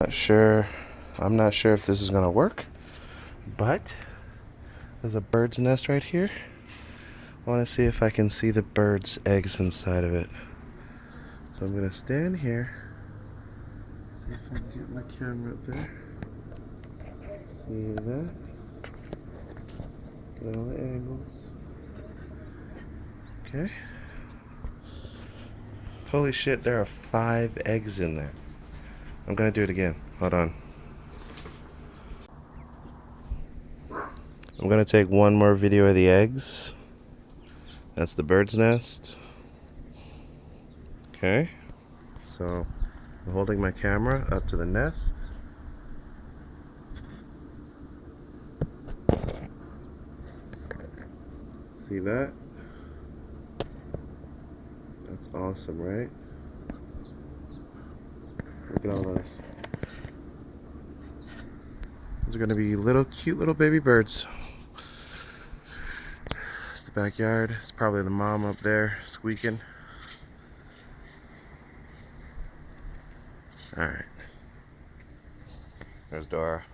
Sure, I'm not sure if this is gonna work, but there's a bird's nest right here. I want to see if I can see the bird's eggs inside of it. So I'm gonna stand here, see if I can get my camera up there. See that? Get all the angles. Okay. Holy shit, there are 5 eggs in there. I'm gonna do it again. Hold on. I'm gonna take one more video of the eggs. That's the bird's nest. Okay. So I'm holding my camera up to the nest. See that? That's awesome, right? Look at all those. These are gonna be cute little baby birds. It's the backyard. It's probably the mom up there squeaking. Alright. There's Dora.